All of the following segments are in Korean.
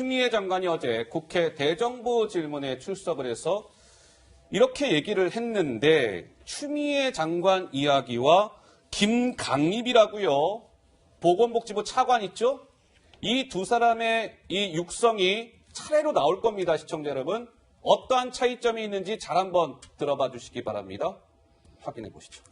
추미애 장관이 어제 국회 대정부 질문에 출석을 해서 이렇게 얘기를 했는데 추미애 장관 이야기와 김강립이라고요. 보건복지부 차관 있죠? 이 두 사람의 이 육성이 차례로 나올 겁니다. 시청자 여러분. 어떠한 차이점이 있는지 잘 한번 들어봐 주시기 바랍니다. 확인해 보시죠.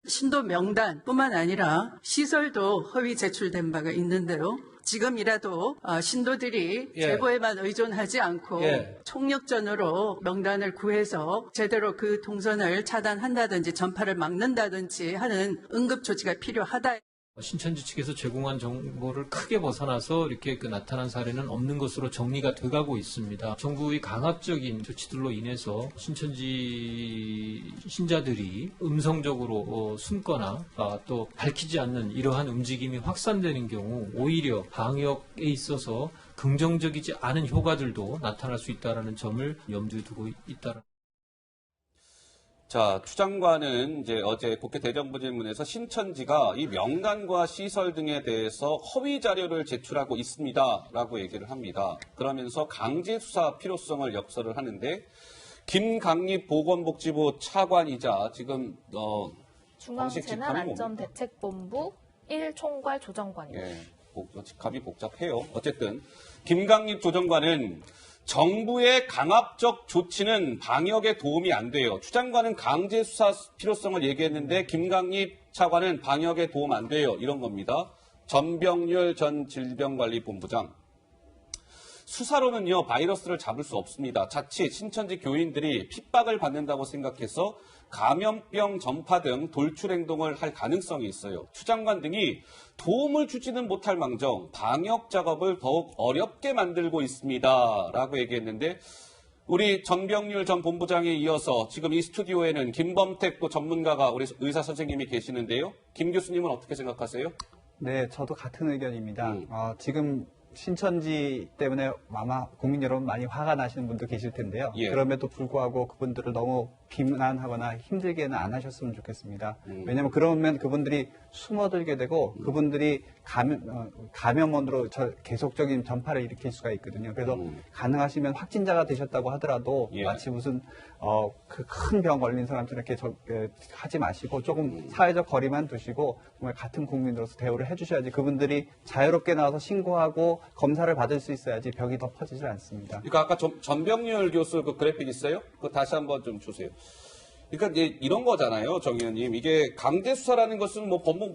신도 명단뿐만 아니라 시설도 허위 제출된 바가 있는데요. 지금이라도 신도들이 제보에만 의존하지 않고 총력전으로 명단을 구해서 제대로 그 동선을 차단한다든지 전파를 막는다든지 하는 응급 조치가 필요하다. 신천지 측에서 제공한 정보를 크게 벗어나서 이렇게 나타난 사례는 없는 것으로 정리가 돼가고 있습니다. 정부의 강압적인 조치들로 인해서 신천지 신자들이 음성적으로 숨거나 또 밝히지 않는 이러한 움직임이 확산되는 경우 오히려 방역에 있어서 긍정적이지 않은 효과들도 나타날 수 있다는 점을 염두에 두고 있다는. 자, 추 장관은 이제 어제 국회 대정부 질문에서 신천지가 이 명단과 시설 등에 대해서 허위 자료를 제출하고 있습니다라고 얘기를 합니다. 그러면서 강제 수사 필요성을 역설을 하는데 김강립 보건복지부 차관이자 지금 중앙재난안전대책본부 1총괄 조정관입니다. 예, 직함이 복잡해요. 어쨌든 김강립 조정관은 정부의 강압적 조치는 방역에 도움이 안 돼요. 추 장관은 강제 수사 필요성을 얘기했는데 김강립 차관은 방역에 도움 안 돼요. 이런 겁니다. 전병률 전 질병관리본부장. 수사로는요, 바이러스를 잡을 수 없습니다. 자칫 신천지 교인들이 핍박을 받는다고 생각해서 감염병 전파 등 돌출 행동을 할 가능성이 있어요. 추 장관 등이 도움을 주지는 못할 망정 방역 작업을 더욱 어렵게 만들고 있습니다. 라고 얘기했는데 우리 전병률 전 본부장에 이어서 지금 이 스튜디오에는 김범택 또 전문가가 우리 의사 선생님이 계시는데요. 김 교수님은 어떻게 생각하세요? 네, 저도 같은 의견입니다. 지금 신천지 때문에 아마 국민 여러분 많이 화가 나시는 분도 계실 텐데요. 그럼에도 불구하고 그분들을 너무 비난하거나 힘들게는 안 하셨으면 좋겠습니다. 왜냐하면 그러면 그분들이 숨어들게 되고 그분들이 감염원으로 계속적인 전파를 일으킬 수가 있거든요. 그래서 가능하시면 확진자가 되셨다고 하더라도 마치 무슨 그 큰 병 걸린 사람처럼 이렇게 하지 마시고 조금 사회적 거리만 두시고 정말 같은 국민으로서 대우를 해주셔야지 그분들이 자유롭게 나와서 신고하고 검사를 받을 수 있어야지 병이 더 퍼지질 않습니다. 그러니까 아까 전병률 교수 그 그래픽 있어요? 그거 다시 한번 좀 주세요. 그러니까 이제 이런 거잖아요, 정 의원님. 이게 강제 수사라는 것은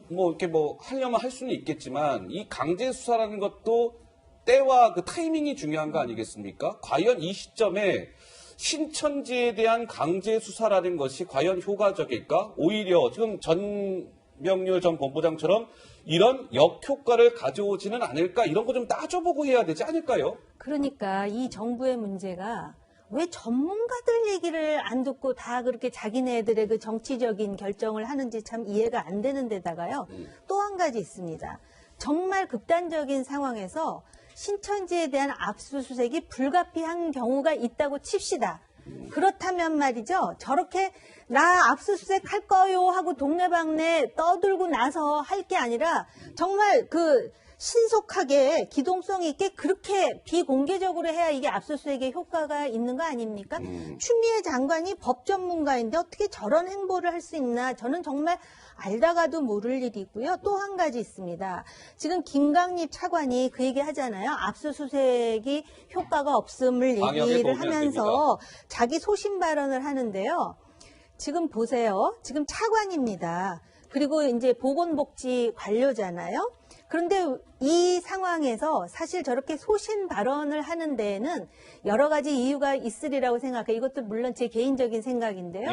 이렇게 하려면 할 수는 있겠지만 이 강제 수사라는 것도 때와 그 타이밍이 중요한 거 아니겠습니까? 과연 이 시점에 신천지에 대한 강제 수사라는 것이 과연 효과적일까? 오히려 지금 전병률 전 본부장처럼 이런 역효과를 가져오지는 않을까? 이런 거 좀 따져보고 해야 되지 않을까요? 그러니까 이 정부의 문제가 왜 전문가들 얘기를 안 듣고 다 그렇게 자기네들의 그 정치적인 결정을 하는지 참 이해가 안 되는 데다가요. 또 한 가지 있습니다. 정말 극단적인 상황에서 신천지에 대한 압수수색이 불가피한 경우가 있다고 칩시다. 그렇다면 말이죠. 저렇게 나 압수수색 할 거요 하고 동네방네 떠들고 나서 할 게 아니라 정말 신속하게 기동성 있게 그렇게 비공개적으로 해야 이게 압수수색에 효과가 있는 거 아닙니까? 추미애 장관이 법 전문가인데 어떻게 저런 행보를 할 수 있나? 저는 정말 알다가도 모를 일이고요. 또 한 가지 있습니다. 지금 김강립 차관이 그 얘기 하잖아요. 압수수색이 효과가 없음을 얘기를 하면서 자기 소신 발언을 하는데요. 지금 보세요. 지금 차관입니다. 그리고 이제 보건복지 관료잖아요. 그런데 이 상황에서 사실 저렇게 소신 발언을 하는 데에는 여러 가지 이유가 있으리라고 생각해요. 이것도 물론 제 개인적인 생각인데요.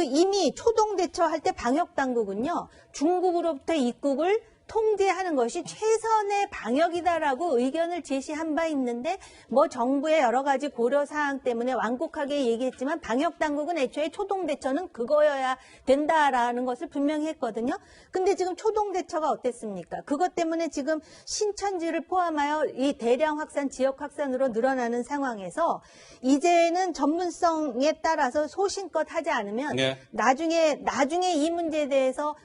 이미 초동 대처할 때 방역 당국은요. 중국으로부터 입국을 통제하는 것이 최선의 방역이다라고 의견을 제시한 바 있는데 정부의 여러 가지 고려사항 때문에 완곡하게 얘기했지만 방역당국은 애초에 초동대처는 그거여야 된다라는 것을 분명히 했거든요. 근데 지금 초동대처가 어땠습니까? 그것 때문에 지금 신천지를 포함하여 이 대량 확산, 지역 확산으로 늘어나는 상황에서 이제는 전문성에 따라서 소신껏 하지 않으면 나중에 이 문제에 대해서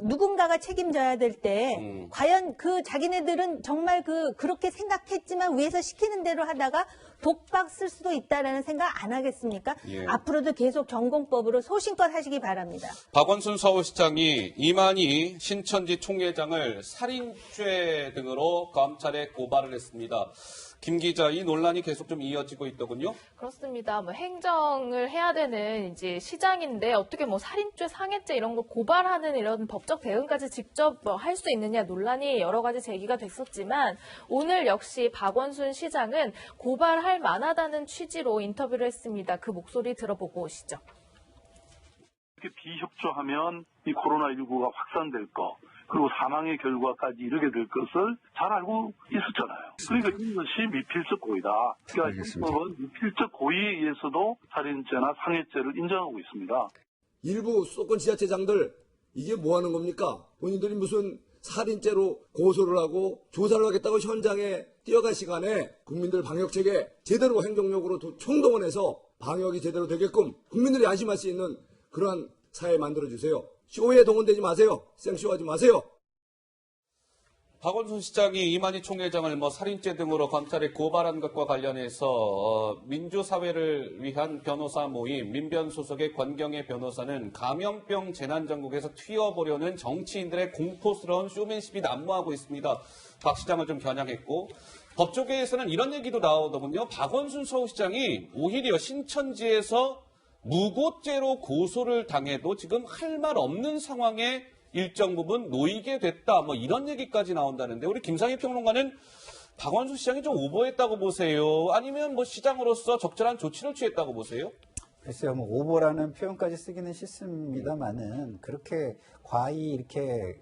누군가가 책임져야 될 때 과연 그 자기네들은 정말 그렇게 생각했지만 위에서 시키는 대로 하다가 독박 쓸 수도 있다라는 생각 안 하겠습니까? 예. 앞으로도 계속 전공법으로 소신껏 하시기 바랍니다. 박원순 서울시장이 이만희 신천지 총회장을 살인죄 등으로 검찰에 고발을 했습니다. 김 기자, 이 논란이 계속 좀 이어지고 있더군요. 그렇습니다. 뭐 행정을 해야 되는 이제 시장인데 어떻게 뭐 살인죄, 상해죄 이런 걸 고발하는 이런 법적 대응까지 직접 할 수 있느냐 논란이 여러 가지 제기가 됐었지만 오늘 역시 박원순 시장은 고발할 만하다는 취지로 인터뷰를 했습니다. 그 목소리 들어보고 오시죠. 이렇게 비협조하면 이 코로나19가 확산될 거, 그리고 사망의 결과까지 이르게 될 것을 잘 알고 있었잖아요. 그러니까 이것이 미필적 고의다. 그러니까 이 법은 미필적 고의에 의해서도 살인죄나 상해죄를 인정하고 있습니다. 일부 수도권 지자체장들 이게 뭐 하는 겁니까? 본인들이 무슨 살인죄로 고소를 하고 조사를 하겠다고 현장에 뛰어갈 시간에 국민들 방역체계 제대로 행정력으로 총동원해서 방역이 제대로 되게끔 국민들이 안심할 수 있는 그러한 사회 만들어주세요. 쇼에 동원되지 마세요. 생쇼하지 마세요. 박원순 시장이 이만희 총회장을 살인죄 등으로 검찰에 고발한 것과 관련해서 민주사회를 위한 변호사 모임 민변 소속의 권경애 변호사는 감염병 재난전국에서 튀어보려는 정치인들의 공포스러운 쇼맨십이 난무하고 있습니다. 박 시장을 좀 겨냥했고 법조계에서는 이런 얘기도 나오더군요. 박원순 서울시장이 오히려 신천지에서 무고죄로 고소를 당해도 지금 할 말 없는 상황에 일정 부분 놓이게 됐다. 이런 얘기까지 나온다는데 우리 김상희 평론가는 박원순 시장이 좀 오버했다고 보세요? 아니면 시장으로서 적절한 조치를 취했다고 보세요? 글쎄요, 오버라는 표현까지 쓰기는 싫습니다만은 그렇게 과히 이렇게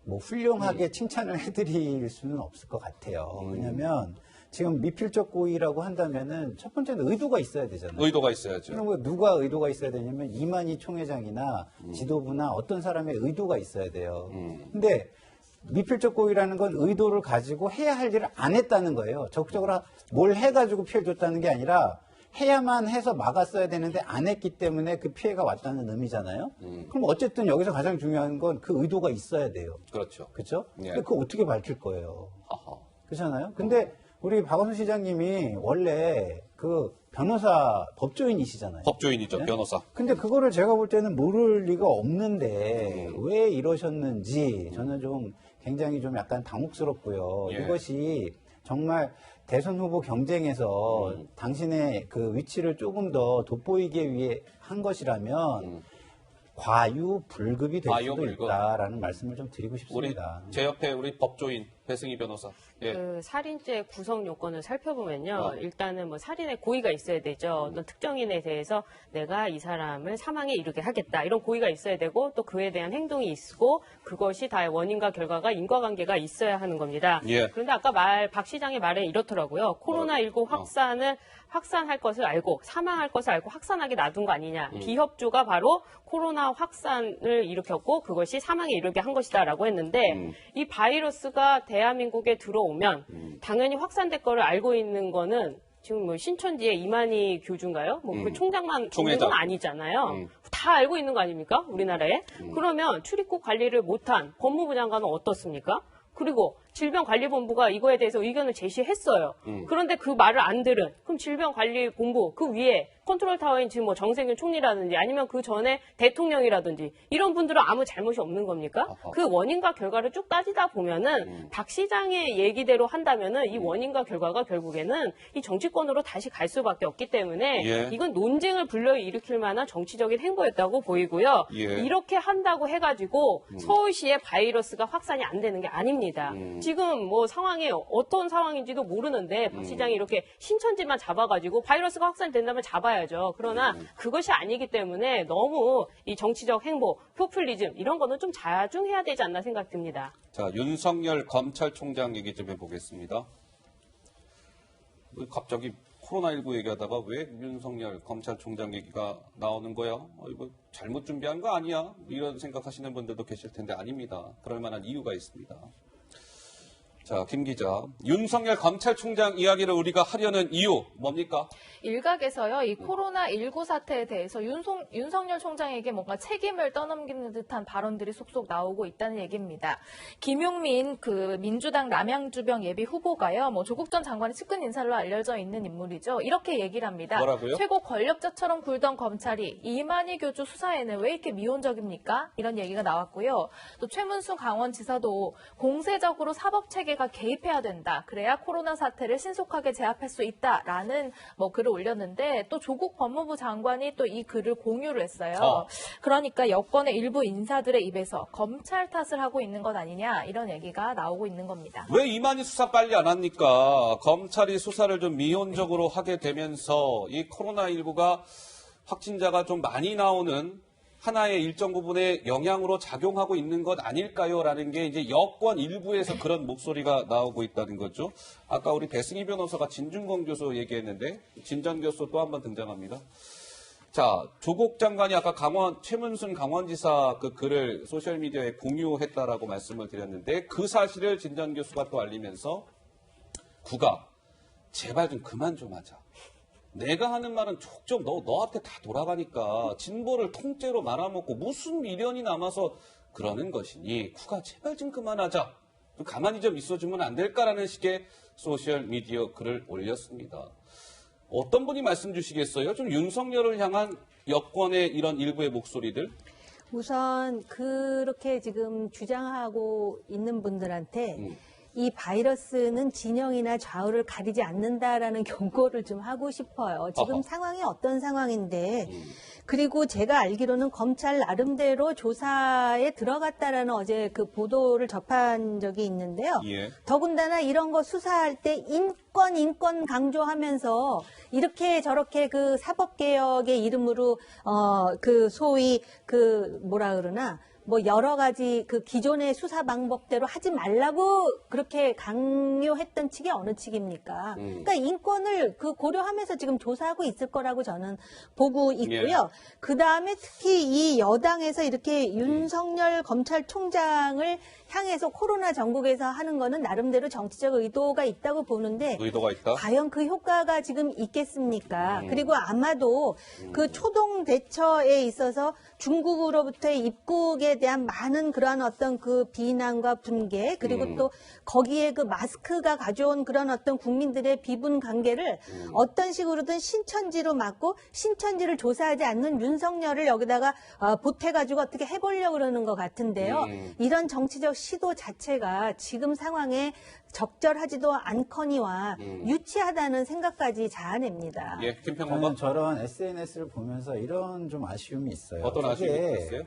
훌륭하게 칭찬을 해드릴 수는 없을 것 같아요. 왜냐하면 지금 미필적 고의라고 한다면은 첫 번째는 의도가 있어야 되잖아요. 의도가 있어야죠. 그럼 누가 의도가 있어야 되냐면 이만희 총회장이나 지도부나 어떤 사람의 의도가 있어야 돼요. 근데 미필적 고의라는 건 의도를 가지고 해야 할 일을 안 했다는 거예요. 적극적으로 뭘 해가지고 피해를 줬다는 게 아니라 해야만 해서 막았어야 되는데 안 했기 때문에 그 피해가 왔다는 의미잖아요. 그럼 어쨌든 여기서 가장 중요한 건 그 의도가 있어야 돼요. 그렇죠. 그렇죠? 예. 근데 그거 어떻게 밝힐 거예요? 아하. 그렇잖아요. 근데 우리 박원순 시장님이 원래 그 변호사 법조인이시잖아요. 법조인이죠, 네? 변호사. 근데 그거를 제가 볼 때는 모를 리가 없는데 왜 이러셨는지 저는 좀 굉장히 좀 약간 당혹스럽고요. 예. 이것이 정말 대선 후보 경쟁에서 당신의 그 위치를 조금 더 돋보이기 위해 한 것이라면 과유불급이 될 수도 과유불급. 있다라는 말씀을 좀 드리고 우리 싶습니다. 제 옆에 우리 법조인 배승희 변호사. 예. 그 살인죄 구성 요건을 살펴보면요. 일단은 살인의 고의가 있어야 되죠. 어떤 특정인에 대해서 내가 이 사람을 사망에 이르게 하겠다. 이런 고의가 있어야 되고 또 그에 대한 행동이 있고 그것이 다 원인과 결과가 인과관계가 있어야 하는 겁니다. 예. 그런데 아까 박 시장의 말은 이렇더라고요. 코로나19 확산할 것을 알고 사망할 것을 알고 확산하게 놔둔 거 아니냐. 비협조가 바로 코로나 확산을 일으켰고 그것이 사망에 이르게 한 것이다라고 했는데 이 바이러스가 대한민국에 들어오면 당연히 확산될 거를 알고 있는 거는 지금 신천지의 이만희 교주인가요? 그 총장만 있는 건 아니잖아요. 다 알고 있는 거 아닙니까? 우리나라에. 그러면 출입국 관리를 못한 법무부 장관은 어떻습니까? 그리고 질병관리본부가 이거에 대해서 의견을 제시했어요. 그런데 그 말을 안 들은 그럼 질병관리본부 그 위에 컨트롤타워인 지금 정세균 총리라든지 아니면 그 전에 대통령이라든지 이런 분들은 아무 잘못이 없는 겁니까? 그 원인과 결과를 쭉 따지다 보면은 박 시장의 얘기대로 한다면은 이 원인과 결과가 결국에는 이 정치권으로 다시 갈 수밖에 없기 때문에 이건 논쟁을 불러일으킬 만한 정치적인 행보였다고 보이고요. 이렇게 한다고 해가지고 서울시에 바이러스가 확산이 안 되는 게 아닙니다. 지금 상황이 어떤 상황인지도 모르는데 박 시장이 이렇게 신천지만 잡아가지고 바이러스가 확산된다면 잡아야죠. 그러나 그것이 아니기 때문에 너무 이 정치적 행보, 포퓰리즘 이런 거는 좀 자중해야 되지 않나 생각됩니다. 자, 윤석열 검찰총장 얘기 좀 해보겠습니다. 갑자기 코로나19 얘기하다가 왜 윤석열 검찰총장 얘기가 나오는 거야? 이거 잘못 준비한 거 아니야? 이런 생각하시는 분들도 계실 텐데 아닙니다. 그럴 만한 이유가 있습니다. 자, 김 기자. 윤석열 검찰총장 이야기를 우리가 하려는 이유 뭡니까? 일각에서요, 이 코로나19 사태에 대해서 윤석열 총장에게 뭔가 책임을 떠넘기는 듯한 발언들이 속속 나오고 있다는 얘기입니다. 김용민 민주당 남양주병 예비 후보가요, 조국 전 장관의 측근 인사로 알려져 있는 인물이죠. 이렇게 얘기를 합니다. 뭐라고요? 최고 권력자처럼 굴던 검찰이 이만희 교주 수사에는 왜 이렇게 미온적입니까? 이런 얘기가 나왔고요. 또 최문순 강원지사도 공세적으로 사법체계가 개입해야 된다. 그래야 코로나 사태를 신속하게 제압할 수 있다라는 글을 올렸는데 또 조국 법무부 장관이 또 이 글을 공유를 했어요. 그러니까 여권의 일부 인사들의 입에서 검찰 탓을 하고 있는 것 아니냐 이런 얘기가 나오고 있는 겁니다. 왜 이만희 수사 빨리 안 합니까? 검찰이 수사를 좀 미온적으로 하게 되면서 이 코로나19가 확진자가 좀 많이 나오는 하나의 일정 부분에 영향으로 작용하고 있는 것 아닐까요? 라는 게 이제 여권 일부에서 그런 목소리가 나오고 있다는 거죠. 아까 우리 배승희 변호사가 진중권 교수 얘기했는데 진전 교수 또 한 번 등장합니다. 자, 조국 장관이 아까 최문순 강원지사 그 글을 소셜미디어에 공유했다라고 말씀을 드렸는데 그 사실을 진전 교수가 또 알리면서 국가 제발 좀 그만 좀 하자. 내가 하는 말은 족족 너한테 다 돌아가니까 진보를 통째로 말아먹고 무슨 미련이 남아서 그러는 것이니 국가 제발 좀 그만하자. 좀 가만히 좀 있어주면 안 될까라는 식의 소셜미디어 글을 올렸습니다. 어떤 분이 말씀 주시겠어요? 좀 윤석열을 향한 여권의 이런 일부의 목소리들? 우선 그렇게 지금 주장하고 있는 분들한테 이 바이러스는 진영이나 좌우를 가리지 않는다라는 경고를 좀 하고 싶어요. 지금 상황이 어떤 상황인데 그리고 제가 알기로는 검찰 나름대로 조사에 들어갔다라는 어제 그 보도를 접한 적이 있는데요. 예. 더군다나 이런 거 수사할 때 인권 강조하면서 이렇게 저렇게 그 사법개혁의 이름으로 그 소위 그 뭐라 그러나 여러 가지 그 기존의 수사 방법대로 하지 말라고 그렇게 강요했던 측이 어느 측입니까? 그러니까 인권을 고려하면서 지금 조사하고 있을 거라고 저는 보고 있고요. 예. 그 다음에 특히 이 여당에서 이렇게 윤석열 검찰총장을 향해서 코로나 전국에서 하는 거는 나름대로 정치적 의도가 있다고 보는데 의도가 있다? 과연 그 효과가 지금 있겠습니까? 그리고 아마도 그 초동 대처에 있어서 중국으로부터의 입국에 대한 많은 그러한 어떤 그 비난과 분개 그리고 또 거기에 그 마스크가 가져온 그런 어떤 국민들의 비분 관계를 어떤 식으로든 신천지로 막고 신천지를 조사하지 않는 윤석열을 여기다가 보태가지고 어떻게 해보려고 그러는 것 같은데요. 이런 정치적 시도 자체가 지금 상황에 적절하지도 않거니와 유치하다는 생각까지 자아냅니다. 예, 김평범. 저런 SNS를 보면서 이런 좀 아쉬움이 있어요. 어떤 아쉬움이 있어요?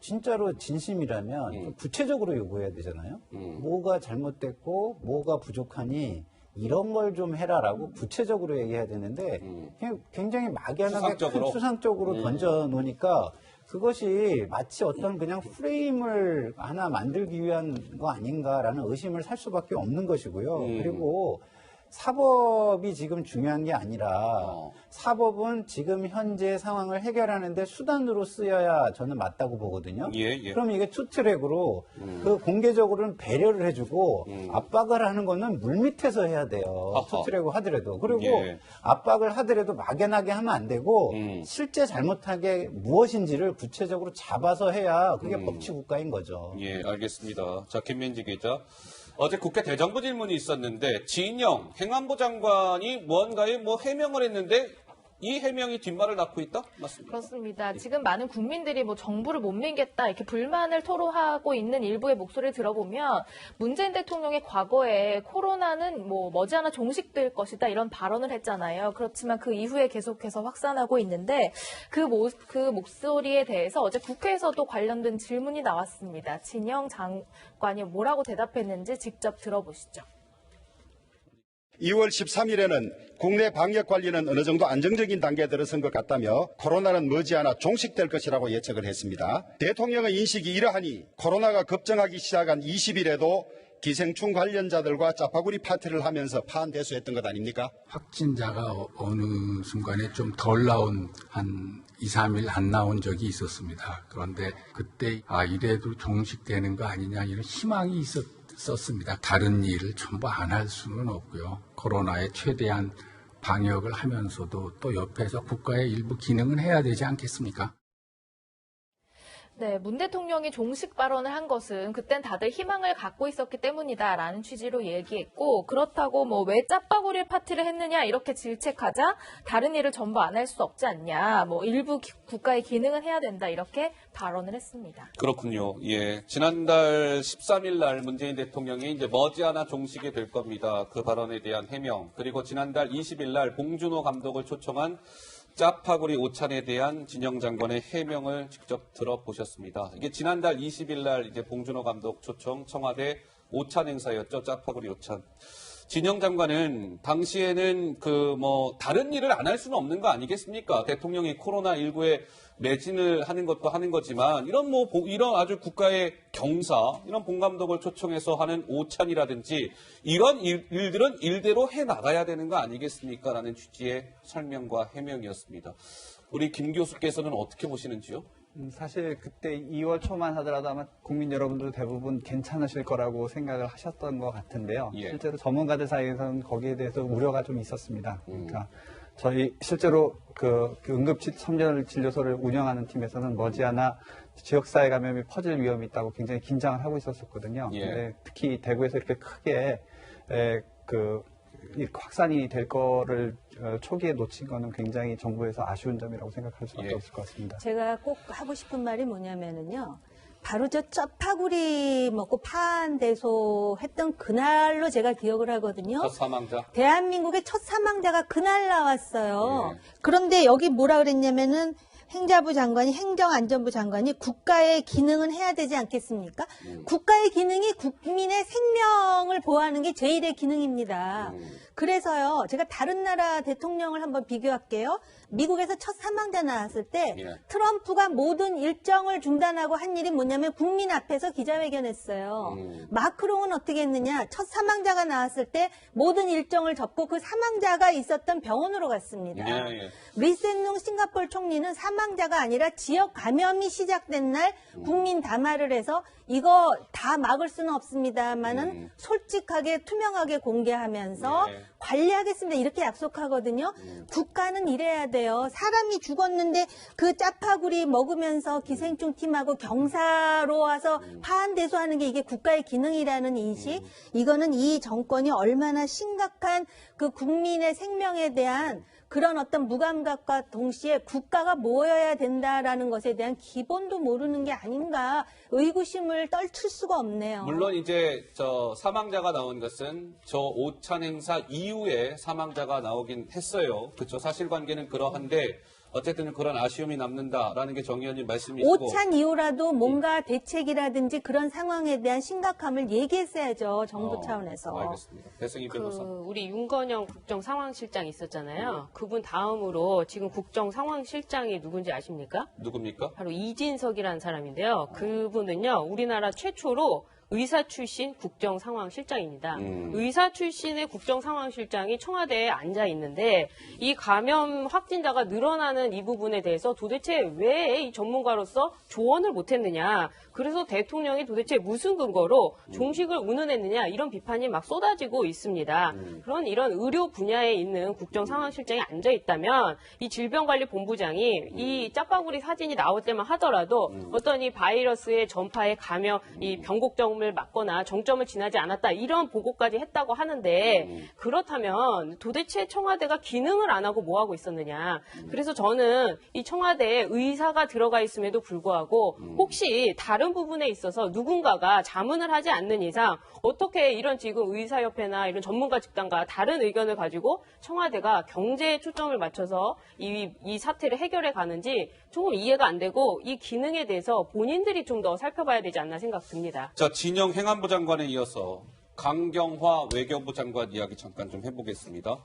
진짜로 진심이라면 좀 구체적으로 요구해야 되잖아요. 뭐가 잘못됐고 뭐가 부족하니 이런 걸 좀 해라라고 구체적으로 얘기해야 되는데 그냥 굉장히 막연하게 수상적으로 던져놓으니까 그것이 마치 어떤 그냥 프레임을 하나 만들기 위한 거 아닌가라는 의심을 살 수밖에 없는 것이고요. 그리고 사법이 지금 중요한 게 아니라 사법은 지금 현재 상황을 해결하는데 수단으로 쓰여야 저는 맞다고 보거든요. 예. 그럼 이게 투트랙으로 그 공개적으로는 배려를 해주고 압박을 하는 거는 물밑에서 해야 돼요. 투트랙을 하더라도. 그리고 압박을 하더라도 막연하게 하면 안 되고 실제 잘못한 게 무엇인지를 구체적으로 잡아서 해야 그게 법치 국가인 거죠. 예, 알겠습니다. 자, 김민지 기자. 어제 국회 대정부 질문이 있었는데 진영 행안부 장관이 무언가에 해명을 했는데 이 해명이 뒷말을 낳고 있다? 맞습니다. 그렇습니다. 지금 많은 국민들이 정부를 못 믿겠다 이렇게 불만을 토로하고 있는 일부의 목소리를 들어보면 문재인 대통령의 과거에 코로나는 머지않아 종식될 것이다 이런 발언을 했잖아요. 그렇지만 그 이후에 계속해서 확산하고 있는데 그 목소리에 대해서 어제 국회에서도 관련된 질문이 나왔습니다. 진영 장관이 뭐라고 대답했는지 직접 들어보시죠. 2월 13일에는 국내 방역 관리는 어느 정도 안정적인 단계에 들어선 것 같다며 코로나는 머지않아 종식될 것이라고 예측을 했습니다. 대통령의 인식이 이러하니 코로나가 급증하기 시작한 20일에도 기생충 관련자들과 짜파구리 파티를 하면서 파한대수했던 것 아닙니까? 확진자가 어느 순간에 좀 덜 나온 한 2, 3일 안 나온 적이 있었습니다. 그런데 그때 이래도 종식되는 거 아니냐 이런 희망이 썼습니다. 다른 일을 전부 안 할 수는 없고요. 코로나에 최대한 방역을 하면서도 또 옆에서 국가의 일부 기능은 해야 되지 않겠습니까? 네, 문 대통령이 종식 발언을 한 것은 그땐 다들 희망을 갖고 있었기 때문이다라는 취지로 얘기했고, 그렇다고 뭐 왜 짜파구리 파티를 했느냐 이렇게 질책하자 다른 일을 전부 안 할 수 없지 않냐, 뭐 일부 국가의 기능은 해야 된다 이렇게 발언을 했습니다. 그렇군요. 예, 지난달 13일 날 문재인 대통령이 이제 머지않아 종식이 될 겁니다. 그 발언에 대한 해명, 그리고 지난달 20일 날 봉준호 감독을 초청한 짜파구리 오찬에 대한 진영 장관의 해명을 직접 들어보셨습니다. 이게 지난달 20일 날 이제 봉준호 감독 초청 청와대 오찬 행사였죠. 짜파구리 오찬. 진영 장관은 당시에는 다른 일을 안 할 수는 없는 거 아니겠습니까? 대통령이 코로나19에 매진을 하는 것도 하는 거지만 이런 아주 국가의 경사, 이런 봉감독을 초청해서 하는 오찬이라든지 이런 일들은 일대로 해 나가야 되는 거 아니겠습니까? 라는 취지의 설명과 해명이었습니다. 우리 김 교수께서는 어떻게 보시는지요? 사실 그때 2월 초만 하더라도 아마 국민 여러분들 대부분 괜찮으실 거라고 생각을 하셨던 것 같은데요. 예. 실제로 전문가들 사이에서는 거기에 대해서 우려가 좀 있었습니다. 그러니까 저희 실제로 그 응급실 선별진료소를 운영하는 팀에서는 머지않아 지역사회 감염이 퍼질 위험이 있다고 굉장히 긴장을 하고 있었거든요. 예. 근데 특히 대구에서 이렇게 크게 확산이 될 거를 초기에 놓친 거는 굉장히 정부에서 아쉬운 점이라고 생각할 수밖에 없을 것 같습니다. 제가 꼭 하고 싶은 말이 뭐냐면은요. 바로 저 짜파구리 먹고 파한대소 했던 그날로 제가 기억을 하거든요. 첫 사망자. 대한민국의 첫 사망자가 그날 나왔어요. 예. 그런데 여기 뭐라 그랬냐면은 행자부 장관이, 행정안전부 장관이 국가의 기능은 해야 되지 않겠습니까? 국가의 기능이 국민의 생명을 보호하는 게 제1의 기능입니다. 그래서요, 제가 다른 나라 대통령을 한번 비교할게요. 미국에서 첫 사망자 나왔을 때 트럼프가 모든 일정을 중단하고 한 일이 뭐냐면 국민 앞에서 기자회견했어요. 마크롱은 어떻게 했느냐? 첫 사망자가 나왔을 때 모든 일정을 접고 그 사망자가 있었던 병원으로 갔습니다. 리센룽 싱가포르 총리는 사망자가 아니라 지역 감염이 시작된 날 국민 담화를 해서 이거 다 막을 수는 없습니다만은 솔직하게 투명하게 공개하면서 관리하겠습니다. 이렇게 약속하거든요. 국가는 이래야 돼요. 사람이 죽었는데 그 짜파구리 먹으면서 기생충 팀하고 경사로 와서 파한대소하는 게 이게 국가의 기능이라는 인식, 이거는 이 정권이 얼마나 심각한 그 국민의 생명에 대한 그런 어떤 무감각과 동시에 국가가 뭐여야 된다라는 것에 대한 기본도 모르는 게 아닌가, 의구심을 떨칠 수가 없네요. 물론 이제 사망자가 나온 것은 저 오찬 행사 이후에 사망자가 나오긴 했어요. 그렇죠. 사실관계는 그러한데 어쨌든 그런 아쉬움이 남는다라는 게 정 의원님 말씀이시고. 오찬 이후라도 뭔가 대책이라든지 그런 상황에 대한 심각함을 얘기했어야죠. 정부 차원에서. 알겠습니다. 배승희 변호사. 우리 윤건영 국정상황실장 있었잖아요. 그분 다음으로 지금 국정상황실장이 누군지 아십니까? 누굽니까? 바로 이진석이라는 사람인데요. 그분은요, 우리나라 최초로 의사 출신 국정상황실장입니다. 의사 출신의 국정상황실장이 청와대에 앉아 있는데 이 감염 확진자가 늘어나는 이 부분에 대해서 도대체 왜 이 전문가로서 조언을 못했느냐. 그래서 대통령이 도대체 무슨 근거로 종식을 운운했느냐, 이런 비판이 막 쏟아지고 있습니다. 그런 이런 의료 분야에 있는 국정상황실장이 앉아 있다면 이 질병관리본부장이 이 짜파구리 사진이 나올 때만 하더라도 어떤 이 바이러스의 전파에 감염, 이 변곡점을 맞거나 정점을 지나지 않았다, 이런 보고까지 했다고 하는데, 그렇다면 도대체 청와대가 기능을 안 하고 뭐 하고 있었느냐. 그래서 저는 이 청와대에 의사가 들어가 있음에도 불구하고 혹시 다른 부분에 있어서 누군가가 자문을 하지 않는 이상 어떻게 이런 지금 의사협회나 이런 전문가 집단과 다른 의견을 가지고 청와대가 경제에 초점을 맞춰서 이 사태를 해결해 가는지 조금 이해가 안 되고, 이 기능에 대해서 본인들이 좀 더 살펴봐야 되지 않나 생각 듭니다. 자, 진영 행안부 장관에 이어서 강경화 외교부 장관 이야기 잠깐 좀 해보겠습니다.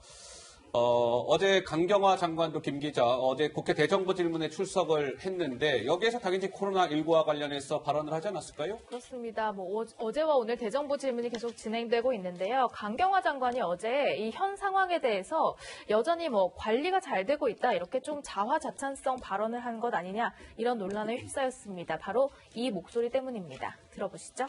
어제 강경화 장관도 김 기자 어제 국회 대정부 질문에 출석을 했는데 여기에서 당연히 코로나19와 관련해서 발언을 하지 않았을까요? 그렇습니다. 어제와 오늘 대정부 질문이 계속 진행되고 있는데요. 강경화 장관이 어제 이 현 상황에 대해서 여전히 관리가 잘 되고 있다, 이렇게 좀 자화자찬성 발언을 한 것 아니냐, 이런 논란에 휩싸였습니다. 바로 이 목소리 때문입니다. 들어보시죠.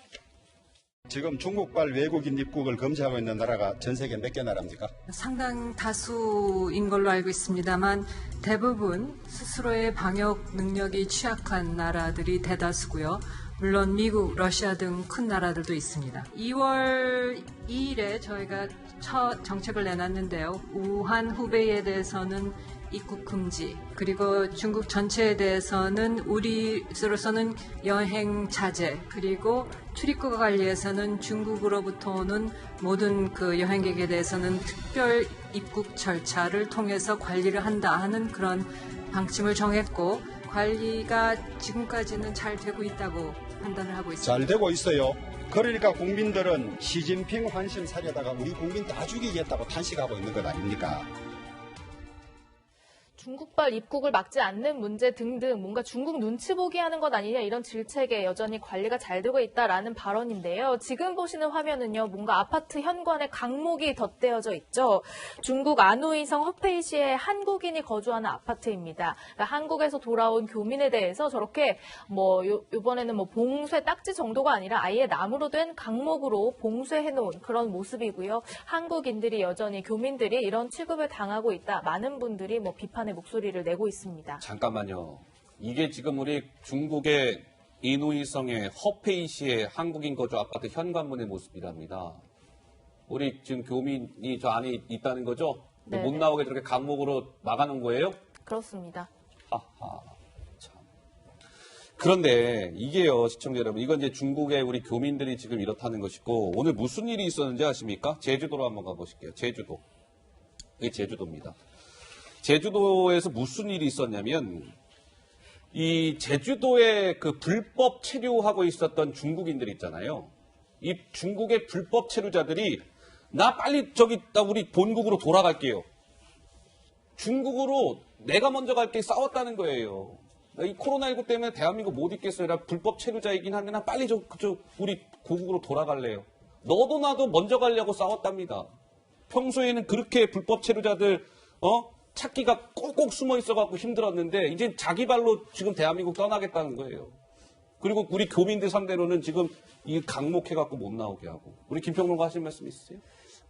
지금 중국발 외국인 입국을 금지하고 있는 나라가 전 세계 몇 개 나라입니까? 상당 다수인 걸로 알고 있습니다만 대부분 스스로의 방역 능력이 취약한 나라들이 대다수고요. 물론 미국, 러시아 등 큰 나라들도 있습니다. 2월 2일에 저희가 첫 정책을 내놨는데요. 우한, 후베이에 대해서는 입국 금지, 그리고 중국 전체에 대해서는 우리로서는 여행 자제, 그리고 출입국 관리에서는 중국으로부터 오는 모든 그 여행객에 대해서는 특별 입국 절차를 통해서 관리를 한다 하는 그런 방침을 정했고, 관리가 지금까지는 잘 되고 있다고 판단을 하고 있습니다. 잘 되고 있어요. 그러니까 국민들은 시진핑 환심 사려다가 우리 국민 다 죽이겠다고 탄식하고 있는 것 아닙니까? 중국발 입국을 막지 않는 문제 등등 뭔가 중국 눈치 보기 하는 것 아니냐 이런 질책에 여전히 관리가 잘 되고 있다라는 발언인데요. 지금 보시는 화면은요. 뭔가 아파트 현관에 강목이 덧대어져 있죠. 중국 안후이성 허페이시에 한국인이 거주하는 아파트입니다. 그러니까 한국에서 돌아온 교민에 대해서 저렇게 이번에는 봉쇄 딱지 정도가 아니라 아예 나무로 된 강목으로 봉쇄해 놓은 그런 모습이고요. 한국인들이 여전히 교민들이 이런 취급을 당하고 있다. 많은 분들이 비판의 목소리를 내고 있습니다. 잠깐만요. 이게 지금 우리 중국의 인후이성의 허페이시의 한국인 거주 아파트 현관문의 모습이랍니다. 우리 지금 교민이 저 안에 있다는 거죠? 네네. 못 나오게 저렇게 강목으로 막아놓은 거예요? 그렇습니다. 아하, 참. 그런데 이게요, 시청자 여러분, 이건 이제 중국의 우리 교민들이 지금 이렇다는 것이고, 오늘 무슨 일이 있었는지 아십니까? 제주도로 한번 가보실게요. 제주도. 이게 제주도입니다. 제주도에서 무슨 일이 있었냐면, 이 제주도에 그 불법 체류하고 있었던 중국인들 있잖아요. 이 중국의 불법 체류자들이 나 빨리 나 우리 본국으로 돌아갈게요. 중국으로 내가 먼저 갈게 싸웠다는 거예요. 이 코로나19 때문에 대한민국 못 있겠어요. 나 불법 체류자이긴 한데 나 빨리 우리 고국으로 돌아갈래요. 너도 나도 먼저 가려고 싸웠답니다. 평소에는 그렇게 불법 체류자들 찾기가 꼭꼭 숨어 있어갖고 힘들었는데 이제 자기 발로 지금 대한민국 떠나겠다는 거예요. 그리고 우리 교민들 상대로는 지금 이 강목해갖고 못 나오게 하고. 우리 김평론가 하실 말씀 있으세요?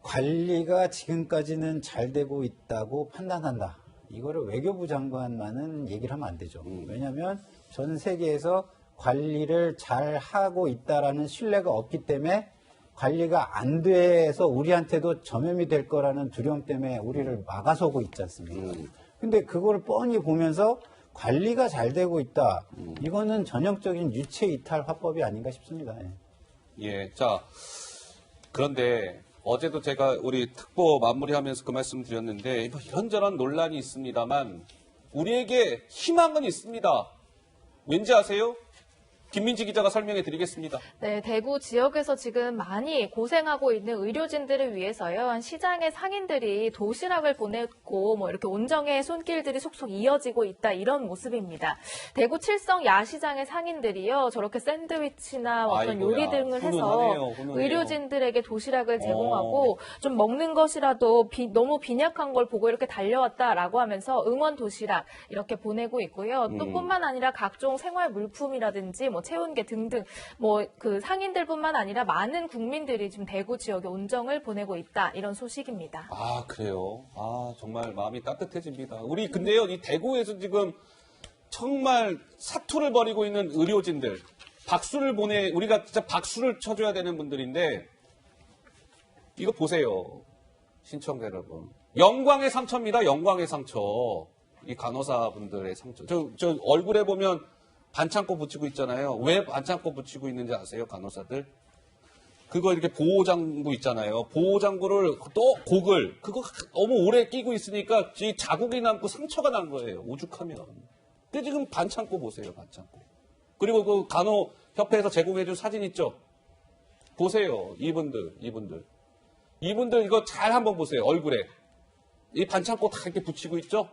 관리가 지금까지는 잘 되고 있다고 판단한다. 이거를 외교부 장관만은 얘기를 하면 안 되죠. 왜냐하면 전 세계에서 관리를 잘 하고 있다라는 신뢰가 없기 때문에 관리가 안 돼서 우리한테도 전염이 될 거라는 두려움 때문에 우리를 막아서고 있지 않습니까? 근데 그걸 뻔히 보면서 관리가 잘 되고 있다. 이거는 전형적인 유체 이탈 화법이 아닌가 싶습니다. 예, 자, 그런데 어제도 제가 우리 특보 마무리하면서 그 말씀 드렸는데 이런저런 논란이 있습니다만 우리에게 희망은 있습니다. 왠지 아세요? 김민지 기자가 설명해 드리겠습니다. 네, 대구 지역에서 지금 많이 고생하고 있는 의료진들을 위해서요. 시장의 상인들이 도시락을 보냈고 이렇게 온정의 손길들이 속속 이어지고 있다 이런 모습입니다. 대구 칠성 야시장의 상인들이요. 저렇게 샌드위치나 어떤 요리 등을 해서 훈훈하네요. 의료진들에게 도시락을 제공하고 좀 먹는 것이라도 너무 빈약한 걸 보고 이렇게 달려왔다라고 하면서 응원 도시락 이렇게 보내고 있고요. 또 뿐만 아니라 각종 생활 물품이라든지 체온계 등등 그 상인들뿐만 아니라 많은 국민들이 지금 대구 지역에 온정을 보내고 있다 이런 소식입니다. 아 그래요? 아 정말 마음이 따뜻해집니다. 우리 근데요 이 대구에서 지금 정말 사투를 벌이고 있는 의료진들 우리가 진짜 박수를 쳐줘야 되는 분들인데 이거 보세요 신청자 여러분 영광의 상처입니다. 영광의 상처 이 간호사분들의 상처 저 얼굴에 보면 반창고 붙이고 있잖아요. 왜 반창고 붙이고 있는지 아세요? 간호사들? 그거 이렇게 보호장구 있잖아요. 보호장구를 또 고글 그거 너무 오래 끼고 있으니까 자국이 남고 상처가 난 거예요. 오죽하면. 근데 지금 반창고 보세요. 반창고. 그리고 그 간호협회에서 제공해준 사진 있죠? 보세요. 이분들 이거 잘 한번 보세요. 얼굴에. 이 반창고 다 이렇게 붙이고 있죠?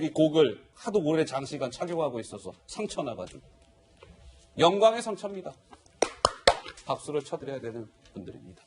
이 고글 하도 오래 장시간 착용하고 있어서 상처 나가지고 영광의 상처입니다. 박수를 쳐드려야 되는 분들입니다.